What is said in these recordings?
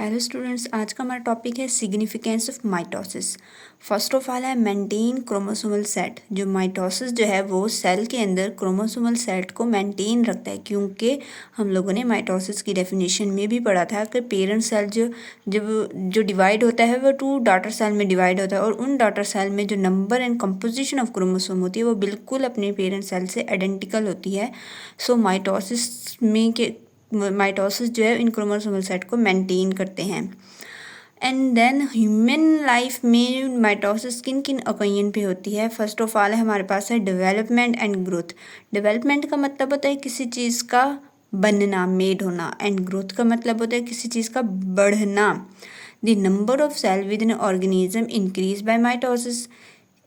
Hello students, आज का हमारा टॉपिक है significance of mitosis. First of all है मेंटेन क्रोमोसोमल सेट। जो माइटोसिस जो है वो सेल के अंदर क्रोमोसोमल सेट को मेंटेन रखता है, क्योंकि हम लोगों ने माइटोसिस की डेफिनेशन में भी पढ़ा था कि पेरेंट सेल जो डिवाइड होता है वो 2 डॉटर सेल में डिवाइड होता है, और उन डॉटर सेल में जो number and composition of chromosome होती है वो बिल्कुल अपने पेरेंट सेल से आइडेंटिकल होती है। सो माइटोसिस जो है इन क्रोमोसोमल सेट को मेंटेन करते हैं। एंड देन ह्यूमन लाइफ में माइटोसिस किन किन ओकेजन पे होती है। फर्स्ट ऑफ ऑल है हमारे पास है डेवलपमेंट एंड ग्रोथ। डेवलपमेंट का मतलब होता है किसी चीज़ का बनना, मेड होना, एंड ग्रोथ का मतलब होता है किसी चीज़ का बढ़ना। The number of cell within organism increase by mitosis.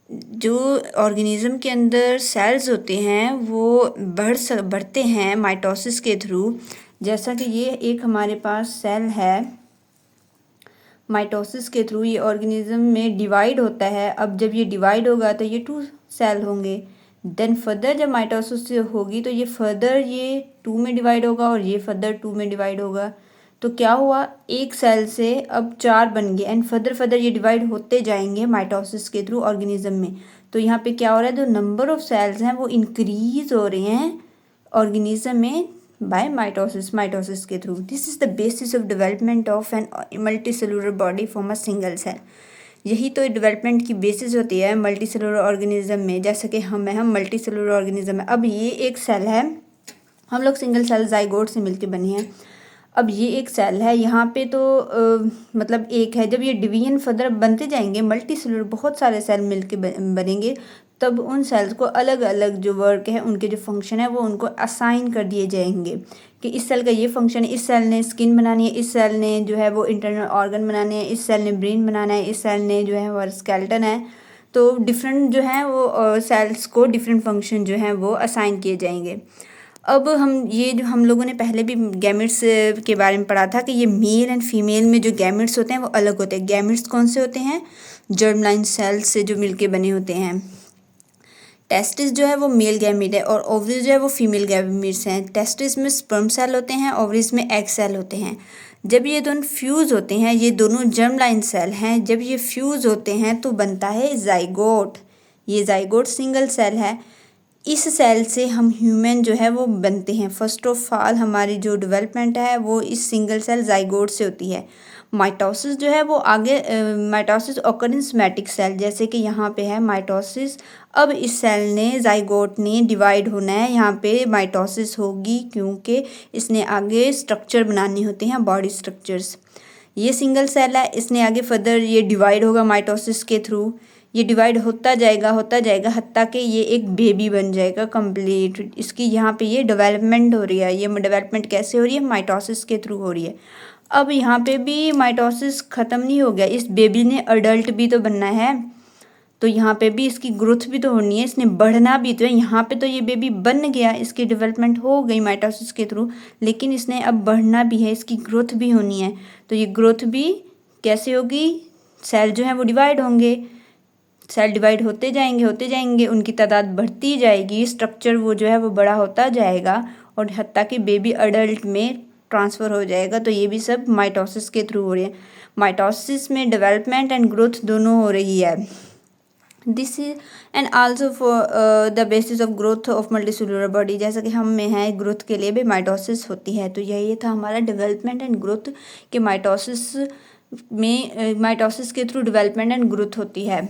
जो ऑर्गेनिज्म के अंदर सेल्स होते हैं वो बढ़ते हैं माइटोसिस के थ्रू। जैसा कि ये एक हमारे पास सेल है, माइटोसिस के थ्रू ये ऑर्गेनिज्म में डिवाइड होता है। अब जब ये डिवाइड होगा तो ये 2 सेल होंगे। देन फर्दर जब माइटोसिस होगी तो ये फर्दर ये 2 में डिवाइड होगा और ये फर्दर 2 में डिवाइड होगा। तो क्या हुआ, एक सेल से अब 4 बन गए, एंड फर्दर ये डिवाइड होते जाएंगे माइटोसिस के थ्रू ऑर्गेनिज्म में। तो यहाँ पे क्या हो रहा है, जो नंबर ऑफ सेल्स हैं वो इंक्रीज हो रहे हैं ऑर्गेनिज्म में बाय माइटोसिस के through. This is the basis of development of an multicellular body from a single cell. यही तो डेवलपमेंट की बेसिस होती है मल्टीसेलुलर ऑर्गेनिज्म में। जैसे कि हम मल्टीसेलुलर ऑर्गेनिज्म है। अब ये एक सेल है, हम लोग सिंगल सेल जाइगोट से मिलके बने हैं। अब ये एक सेल है, यहाँ पे तो मतलब एक है। जब ये डिवीजन फर्दर बनते जाएंगे, मल्टीसेलुलर बहुत सारे सेल मिलके बनेंगे, तब उन सेल्स को अलग अलग जो वर्क है, उनके जो फंक्शन है वो उनको असाइन कर दिए जाएंगे कि इस सेल का ये फंक्शन है, इस सेल ने स्किन बनानी है, इस सेल ने जो है वो इंटरनल ऑर्गन बनाने हैं, इस सेल ने ब्रेन बनाना है, इस सेल ने जो है वो स्केलेटन है। तो डिफरेंट जो है वो सेल्स को डिफरेंट फंक्शन जो है वो असाइन किए जाएंगे। अब हम लोगों ने पहले भी गैमेट्स के बारे में पढ़ा था कि ये मेल एंड फीमेल में जो गैमेट्स होते हैं वो अलग होते हैं। गैमेट्स कौन से होते हैं, जर्म लाइन सेल्स से जो मिलके बने होते हैं। टेस्टिस जो है वो मेल गैमेट है और ओवरीज जो है वो फीमेल गैमेट्स हैं। टेस्टिस में स्पर्म सेल होते हैं, ओवरीज में एग सेल होते हैं। जब ये दोनों फ्यूज़ होते हैं, ये दोनों जर्म लाइन सेल हैं, जब ये फ्यूज़ होते हैं तो बनता है जाइगोट। ये जाइगोट सिंगल सेल है। इस सेल से हम ह्यूमन जो है वो बनते हैं। फर्स्ट ऑफ ऑल हमारी जो डेवलपमेंट है वो इस सिंगल सेल जाइगोट से होती है। माइटोसिस जो है वो आगे mitosis occur in somatic cell, जैसे कि यहाँ पे है माइटोसिस। अब इस सेल ने जाइगोट ने डिवाइड होना है, यहाँ पे माइटोसिस होगी क्योंकि इसने आगे स्ट्रक्चर बनाने होते हैं, बॉडी स्ट्रक्चर्स। ये सिंगल सेल है, इसने आगे फर्दर ये डिवाइड होगा माइटोसिस के थ्रू। ये डिवाइड होता जाएगा हत्ता कि ये एक बेबी बन जाएगा कंप्लीट। इसकी यहाँ पे ये डेवलपमेंट हो रही है। ये डेवलपमेंट कैसे हो रही है, माइटोसिस के थ्रू हो रही है। अब यहाँ पे भी माइटोसिस ख़त्म नहीं हो गया, इस बेबी ने अडल्ट भी तो बनना है, तो यहाँ पे भी इसकी ग्रोथ भी तो होनी है, इसने बढ़ना भी तो है। यहाँ पे तो ये बेबी बन गया, इसकी डेवलपमेंट हो गई माइटोसिस के थ्रू, लेकिन इसने अब बढ़ना भी है, इसकी ग्रोथ भी होनी है। तो ये ग्रोथ भी कैसे होगी, सेल जो है वो डिवाइड होंगे, सेल डिवाइड होते जाएंगे, उनकी तादाद बढ़ती जाएगी, स्ट्रक्चर वो जो है वो बड़ा होता जाएगा और हत्ता कि बेबी अडल्ट में ट्रांसफ़र हो जाएगा। तो ये भी सब माइटोसिस के थ्रू हो रही है। माइटोसिस में डेवलपमेंट एंड ग्रोथ दोनों हो रही है। This is and also for the basis of growth of multicellular body. जैसा कि हम में है, ग्रोथ के लिए भी माइटोसिस होती है। तो यही था हमारा डेवलपमेंट एंड ग्रोथ के माइटोसिस के थ्रू डेवलपमेंट एंड ग्रोथ होती है।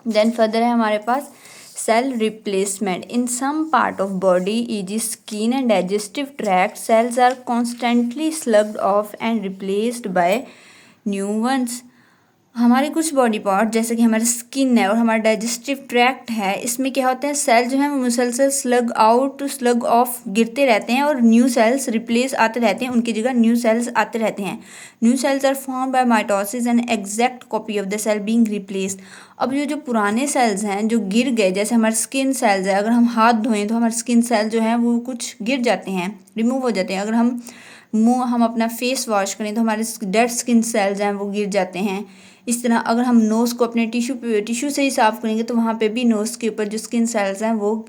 देन फर्दर है हमारे पास cell replacement. In some part of body e g. Skin and digestive tract, cells are constantly sloughed off and replaced by new ones. हमारे कुछ body part जैसे कि हमारी स्किन है और हमारा डाइजेस्टिव ट्रैक्ट है, इसमें क्या होता है, सेल जो है वो मुसलसल स्लग ऑफ गिरते रहते हैं और न्यू सेल्स रिप्लेस आते रहते हैं, उनकी जगह न्यू सेल्स आते रहते हैं। New cells are form by mitosis and exact copy of the cell being replaced. अब ये जो पुराने सेल्स हैं जो गिर गए, जैसे हमारे स्किन सेल्स है, अगर हम हाथ धोएं तो हमारे स्किन सेल जो हैं वो कुछ गिर जाते हैं, रिमूव हो जाते हैं। अगर हम अपना फेस वॉश करें तो हमारे डेड स्किन सेल्स हैं वो गिर जाते हैं। इस तरह अगर हम नोज़ को अपने टिश्यू से ही साफ़ करेंगे तो वहाँ पे भी नोज़ के ऊपर जो स्किन सेल्स हैं वो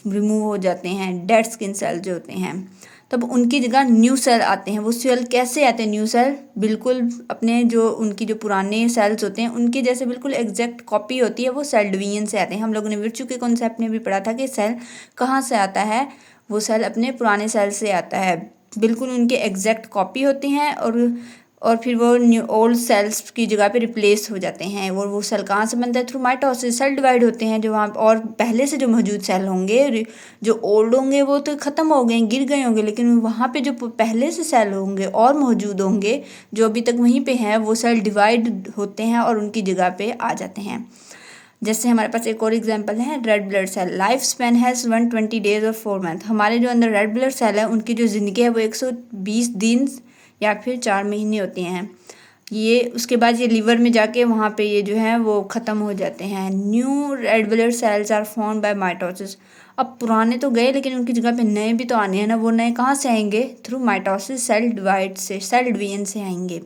रिमूव हो जाते हैं, डेड स्किन सेल्स जो होते हैं। तब उनकी जगह न्यू सेल आते हैं। वो सेल कैसे आते हैं न्यू सेल? बिल्कुल अपने जो उनकी जो पुराने सेल्स होते हैं उनके जैसे बिल्कुल एग्जैक्ट कॉपी होती है, वो सेल डिवीजन से आते हैं। हम लोगों ने विर्चू के कॉन्सेप्ट में भी पढ़ा था कि सेल कहाँ से आता है, वो सेल अपने पुराने सेल से आता है, बिल्कुल उनके एग्जैक्ट कॉपी होते हैं और फिर वो न्यू ओल्ड सेल्स की जगह पे रिप्लेस हो जाते हैं। वो सेल कहाँ से बनता है? Through mitosis. सेल डिवाइड होते हैं जो वहाँ, और पहले से जो मौजूद सेल होंगे जो ओल्ड होंगे वो तो ख़त्म हो गए, गिर गए होंगे, लेकिन वहाँ पे जो पहले से सेल होंगे और मौजूद होंगे जो अभी तक वहीं पे हैं, वो सेल डिवाइड होते हैं और उनकी जगह पे आ जाते हैं। जैसे हमारे पास एक और एग्जांपल है red blood cell. Life span has 120 days और 4 मंथ। हमारे जो अंदर रेड ब्लड सेल है उनकी जो ज़िंदगी है वो 120 दिन या फिर 4 महीने होती हैं। ये उसके बाद ये लीवर में जाके वहाँ पे ये जो है वो ख़त्म हो जाते हैं। New red blood cells are formed by mitosis. अब पुराने तो गए लेकिन उनकी जगह पे नए भी तो आने हैं ना। वो नए कहाँ से आएंगे? थ्रू माइटोसिस, सेल डिवाइड से, सेल डिवीजन से आएंगे।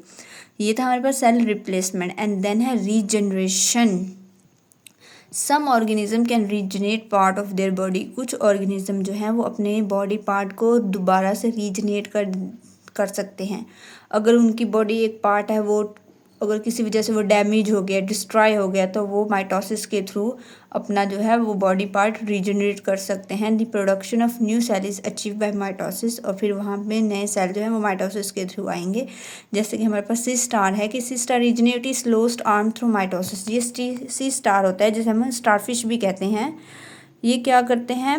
ये था हमारे पास सेल रिप्लेसमेंट। एंड देन है regeneration. Some organism can regenerate part of their body. कुछ ऑर्गेनिज्म जो हैं वो अपने बॉडी पार्ट को दोबारा से रीजनरेट कर सकते हैं। अगर उनकी बॉडी एक पार्ट है वो अगर किसी वजह से वो डैमेज हो गया, डिस्ट्रॉय हो गया, तो वो माइटोसिस के थ्रू अपना जो है वो बॉडी पार्ट रीजनरेट कर सकते हैं। The production of new cell is achieve by mitosis. और फिर वहाँ पे नए सेल जो है वो माइटोसिस के थ्रू आएंगे। जैसे कि हमारे पास सी स्टार है कि sea star regenerate is lost arm through mitosis. ये सी स्टार होता है जिसे हम स्टारफिश भी कहते हैं। ये क्या करते हैं?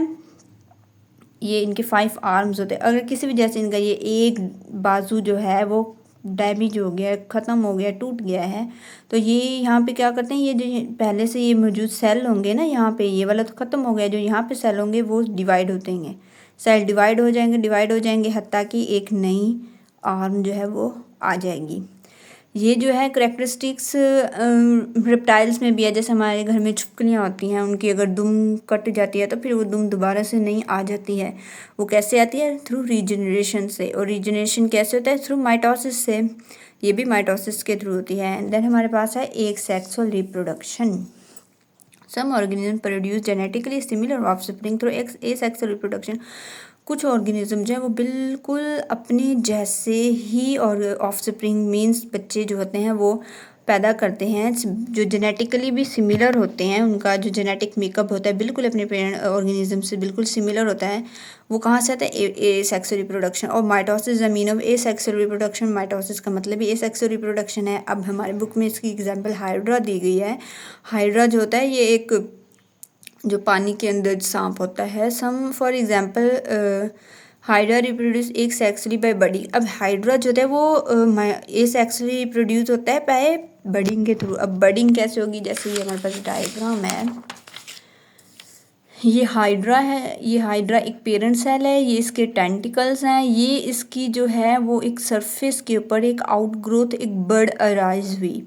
ये इनके 5 आर्म्स होते हैं। अगर किसी वजह से इनका ये एक बाजू जो है वो डैमेज हो गया, ख़त्म हो गया, टूट गया है, तो ये यहाँ पे क्या करते हैं, ये जो पहले से ये मौजूद सेल होंगे ना, यहाँ पे ये वाला तो ख़त्म हो गया, जो यहाँ पे सेल होंगे वो डिवाइड होते हैं। सेल डिवाइड हो जाएंगे हत्ता कि एक नई आर्म जो है वो आ जाएगी। ये जो है करेक्टरिस्टिक्स रेप्टाइल्स में भी है। जैसे हमारे घर में छिपकलियाँ होती हैं, उनकी अगर दुम कट जाती है तो फिर वो दुम दोबारा से नहीं आ जाती है। वो कैसे आती है? थ्रू रीजनरेशन से। और रीजनरेशन कैसे होता है? थ्रू माइटोसिस से। ये भी माइटोसिस के थ्रू होती है। देन हमारे पास है एक sexual reproduction. Some organism produce genetically similar offspring through asexual reproduction. कुछ ऑर्गेनिज्म जो है वो बिल्कुल अपने जैसे ही और ऑफस्प्रिंग मीन्स बच्चे जो होते हैं वो पैदा करते हैं जो जेनेटिकली भी सिमिलर होते हैं। उनका जो जेनेटिक मेकअप होता है बिल्कुल अपने पेरेंट ऑर्गेनिज्म से बिल्कुल सिमिलर होता है। वो कहाँ से आता है? Asexual reproduction. और mitosis mean of asexual reproduction. Mitosis का मतलब ही ए सेक्सुअल रिप्रोडक्शन है। अब हमारे बुक में इसकी एग्जाम्पल हाइड्रा दी गई है। हाइड्रा जो होता है ये एक जो पानी के अंदर सांप होता है। सम फॉर एग्जाम्पल हाइड्रा रिप्रोड्यूस एक सेक्सुअली बाय बडिंग। अब हाइड्रा जो होता है वो ए सेक्सुअली रिप्रोड्यूस होता है बाय बडिंग के थ्रू। अब बडिंग कैसे होगी? जैसे ये हमारे पास डायग्राम है, ये हाइड्रा है। ये हाइड्रा एक पेरेंट सेल है, ये इसके टेंटिकल्स हैं, ये इसकी जो है वो एक सरफेस के ऊपर एक आउटग्रोथ, एक बर्ड अराइज हुई।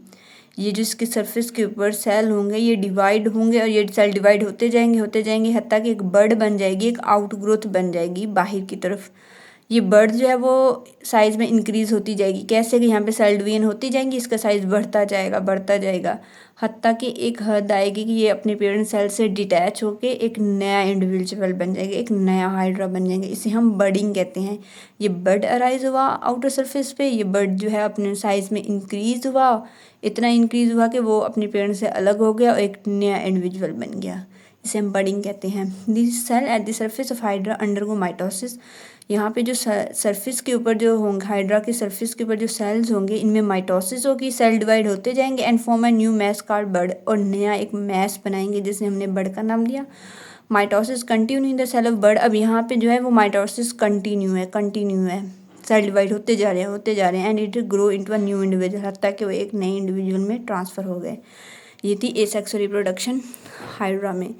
ये जो इसके सरफेस के ऊपर सेल होंगे ये डिवाइड होंगे और ये सेल डिवाइड होते जाएंगे हत्ता कि एक बर्ड बन जाएगी, एक आउटग्रोथ बन जाएगी बाहर की तरफ। ये बर्ड जो है वो साइज़ में इंक्रीज़ होती जाएगी। कैसे कि यहाँ पे सेल डिवीजन होती जाएंगी, इसका साइज़ बढ़ता जाएगा हत्ता कि एक हद आएगी कि ये अपने पेरेंट सेल से डिटैच होके एक नया इंडिविजुअल बन जाएंगे, एक नया हाइड्रा बन जाएंगे। इसे हम बर्डिंग कहते हैं। ये बर्ड अराइज हुआ आउटर सरफेस पे, ये बर्ड जो है अपने साइज़ में इंक्रीज़ हुआ, इतना इंक्रीज़ हुआ कि वो अपने पेरेंट से अलग हो गया और एक नया इंडिविजुअल बन गया। इसे हम बर्डिंग कहते हैं। This cell at the surface of hydra undergo mitosis. यहाँ पे जो सरफेस के ऊपर जो होंगे, हाइड्रा के सरफेस के ऊपर जो सेल्स होंगे इनमें माइटोसिस होगी, सेल डिवाइड होते जाएंगे and form a new mass called bud. और नया एक मैस बनाएंगे जिसे हमने बर्ड का नाम दिया। Mitosis continue in the cell of bud. अब यहाँ पे जो है वो माइटोसिस कंटिन्यू है, सेल डिवाइड होते जा रहे हैं and it grow into a new individual हत्ता कि वो एक नए इंडिविजुअल में ट्रांसफ़र हो गए। ये थी एसेक्सुअल रिप्रोडक्शन हाइड्रा में।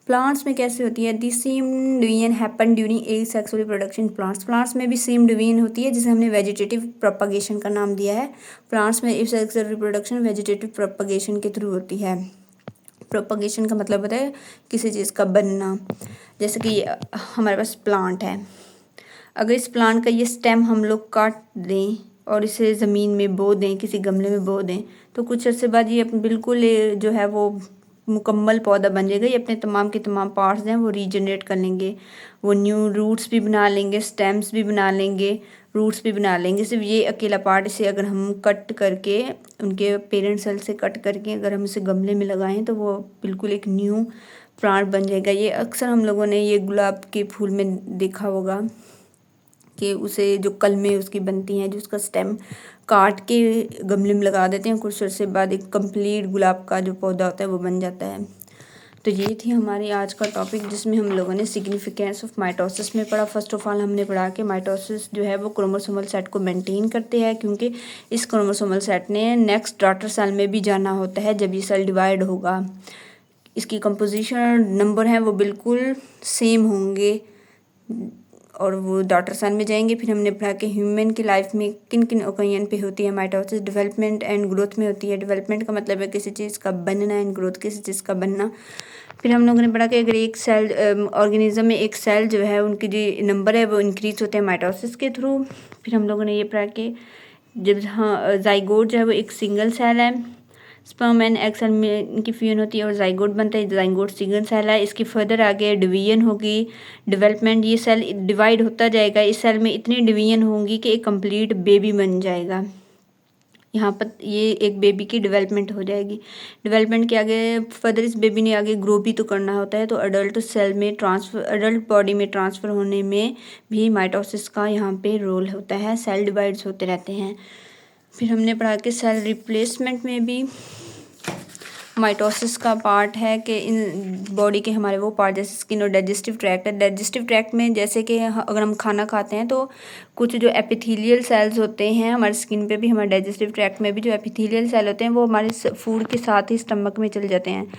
प्लांट्स में कैसे होती है? The same division happen during asexual reproduction plants में भी सेम डिवीजन होती है जिसे हमने वेजिटेटिव प्रोपगेशन का नाम दिया है। प्लांट्स में एसेक्सुअल रिप्रोडक्शन वेजिटेटिव प्रोपगेशन के थ्रू होती है। प्रोपगेशन का मतलब होता है किसी चीज़ का बनना। जैसे कि हमारे पास प्लांट है, अगर इस प्लांट का ये स्टेम हम लोग काट दें और इसे ज़मीन में बो दें, किसी गमले में बो दें, तो कुछ अर्से बाद ये बिल्कुल जो है वो मुकम्मल पौधा बन जाएगा। ये अपने तमाम के तमाम पार्ट्स हैं वो रीजनरेट कर लेंगे, वो न्यू रूट्स भी बना लेंगे, स्टेम्स भी बना लेंगे, रूट्स भी बना लेंगे। सिर्फ ये अकेला पार्ट, इसे अगर हम कट करके उनके पेरेंट सेल से कट करके अगर हम इसे गमले में लगाएं तो वो बिल्कुल एक न्यू प्लांट बन जाएगा। ये अक्सर हम लोगों ने ये गुलाब के फूल में देखा होगा कि उसे जो कलमें उसकी बनती हैं, जो उसका स्टेम काट के गमले में लगा देते हैं, कुछ अर्से बाद एक कंप्लीट गुलाब का जो पौधा होता है वो बन जाता है। तो ये थी हमारी आज का टॉपिक, जिसमें हम लोगों ने सिग्निफिकेंस ऑफ माइटोसिस में पढ़ा। फर्स्ट ऑफ ऑल हमने पढ़ा कि माइटोसिस जो है वो क्रोमोसोमल सेट को मेंटेन करते हैं, क्योंकि इस क्रोमोसोमल सेट ने नेक्स्ट डॉटर सेल में भी जाना होता है जब ये सेल डिवाइड होगा। इसकी कंपोजिशन नंबर हैं वो बिल्कुल सेम होंगे और वो डॉटर सेल में जाएंगे। फिर हमने पढ़ा कि ह्यूमन की लाइफ में किन किन ओकेजन पे होती है माइटोसिस। डेवलपमेंट एंड ग्रोथ में होती है। डेवलपमेंट का मतलब है किसी चीज़ का बनना, एंड ग्रोथ किसी चीज़ का बनना। फिर हम लोगों ने पढ़ा कि अगर एक सेल ऑर्गेनिज्म में एक सेल जो है उनकी जो नंबर है वो इंक्रीज होते हैं माइटोसिस के थ्रू। फिर हम लोगों ने ये पढ़ा कि जब जाइगोट जो है वो एक सिंगल सेल है, स्पर्म एंड एग सेल में इनकी फ्यूजन होती है और जाइगोट बनता है। जाइगोट सिंगल सेल है। इसकी फर्दर आगे डिवीजन होगी, डेवलपमेंट, ये सेल डिवाइड होता जाएगा। इस सेल में इतनी डिवीजन होंगी कि एक कंप्लीट बेबी बन जाएगा। यहाँ पर ये एक बेबी की डेवलपमेंट हो जाएगी। डेवलपमेंट के आगे फर्दर इस बेबी ने आगे ग्रो भी तो करना होता है, तो अडल्ट सेल में ट्रांसफ़र, अडल्ट बॉडी में ट्रांसफ़र होने में भी माइटोसिस का यहाँ पे रोल होता है। सेल डिवाइड्स होते रहते हैं। फिर हमने पढ़ा कि सेल रिप्लेसमेंट में भी माइटोसिस का पार्ट है कि इन बॉडी के हमारे वो पार्ट जैसे स्किन और डाइजेस्टिव ट्रैक्ट है। डाइजेस्टिव ट्रैक्ट में जैसे कि अगर हम खाना खाते हैं तो कुछ जो एपिथेलियल सेल्स होते हैं हमारे स्किन पे भी, हमारे डाइजेस्टिव ट्रैक्ट में भी जो एपिथेलियल सेल होते हैं वो हमारे फूड के साथ ही स्टमक में चले जाते हैं।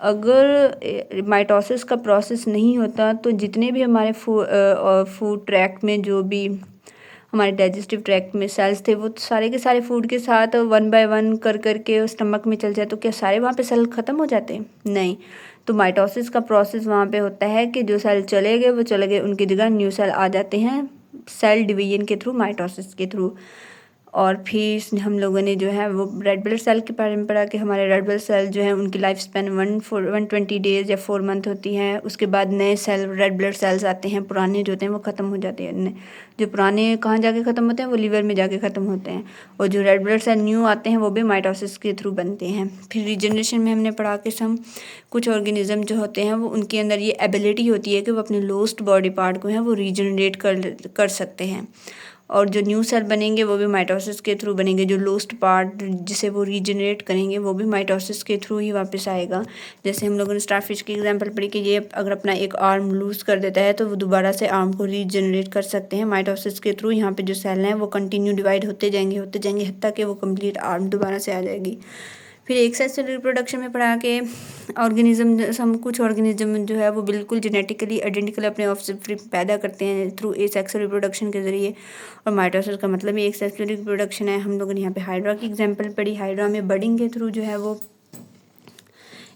अगर माइटोसिस का प्रोसेस नहीं होता तो जितने भी हमारे फूड ट्रैक्ट में जो भी हमारे डाइजेस्टिव ट्रैक्ट में सेल्स थे वो सारे के सारे फूड के साथ वन बाय वन कर के स्टमक में चल जाए तो क्या सारे वहाँ पे सेल ख़त्म हो जाते? नहीं। तो माइटोसिस का प्रोसेस वहाँ पे होता है कि जो सेल चले गए वो चले गए, उनकी जगह न्यू सेल आ जाते हैं सेल डिवीजन के थ्रू, माइटोसिस के थ्रू। और फिर हम लोगों ने जो है वो रेड ब्लड सेल के बारे में पढ़ा कि हमारे रेड ब्लड सेल जो है उनकी लाइफ स्पेन 120 डेज़ या 4 मंथ होती है। उसके बाद नए सेल रेड ब्लड सेल्स आते हैं, पुराने जो होते हैं वो ख़त्म हो जाते हैं। जो पुराने कहाँ जाके ख़त्म होते हैं, वो लीवर में जाके ख़त्म होते हैं। और जो रेड ब्लड सेल न्यू आते हैं वो भी माइटोसिस के थ्रू बनते हैं। फिर रीजनरेशन में हमने पढ़ा कि हम कुछ ऑर्गेनिज्म जो होते हैं वो उनके अंदर ये एबिलिटी होती है कि वो अपने लोस्ट बॉडी पार्ट को है वो रीजनरेट कर सकते हैं। और जो न्यू सेल बनेंगे वो भी माइटोसिस के थ्रू बनेंगे। जो लोस्ट पार्ट जिसे वो रीजनरेट करेंगे वो भी माइटोसिस के थ्रू ही वापस आएगा। जैसे हम लोगों ने स्टारफिश की एग्जांपल पढ़ी कि ये अगर अपना एक आर्म लूज़ कर देता है तो वो दोबारा से आर्म को रीजनरेट कर सकते हैं माइटोसिस के थ्रू। यहाँ पे जो सेल हैं वो कंटिन्यू डिवाइड होते जाएंगे हत्ता कि वो कंप्लीट आर्म दोबारा से आ जाएगी। फिर एक सेक्सुअल रिप्रोडक्शन में पढ़ा के ऑर्गेनिज्म, हम कुछ ऑर्गेनिज्म जो है वो बिल्कुल जेनेटिकली आइडेंटिकल अपने ऑफस्प्रिंग पैदा करते हैं थ्रू ए सेक्सुअल रिप्रोडक्शन के ज़रिए। और माइटोसिस का मतलब ही एक सेक्सुअल रिप्रोडक्शन है। हम लोगों ने यहाँ पे हाइड्रा की एग्जांपल पढ़ी। हाइड्रा में बडिंग के थ्रू जो है वो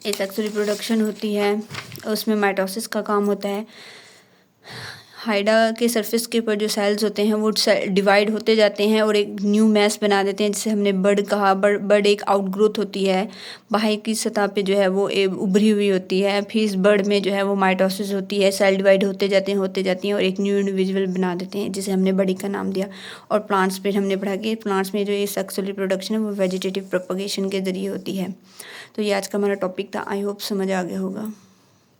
ए सेक्सुअल रिप्रोडक्शन होती है, उसमें माइटोसिस का काम होता है। हाइड्रा के सरफेस के ऊपर जो सेल्स होते हैं वो डिवाइड होते जाते हैं और एक न्यू मैस बना देते हैं, जिसे हमने बड कहा। बड एक आउटग्रोथ होती है, बाहर की सतह पे जो है वो उभरी हुई होती है। फिर इस बड में जो है वो माइटोसिस होती है, सेल डिवाइड होते जाती हैं और एक न्यू इंडिविजुअल बना देते हैं, जिसे हमने बडी का नाम दिया। और प्लांट्स पे हमने पढ़ा कि प्लांट्स में जो ये सेक्सुअल रिप्रोडक्शन है वो वेजिटेटिव प्रोपगेशन के ज़रिए होती है। तो ये आज का हमारा टॉपिक था। आई होप समझ आ गया होगा।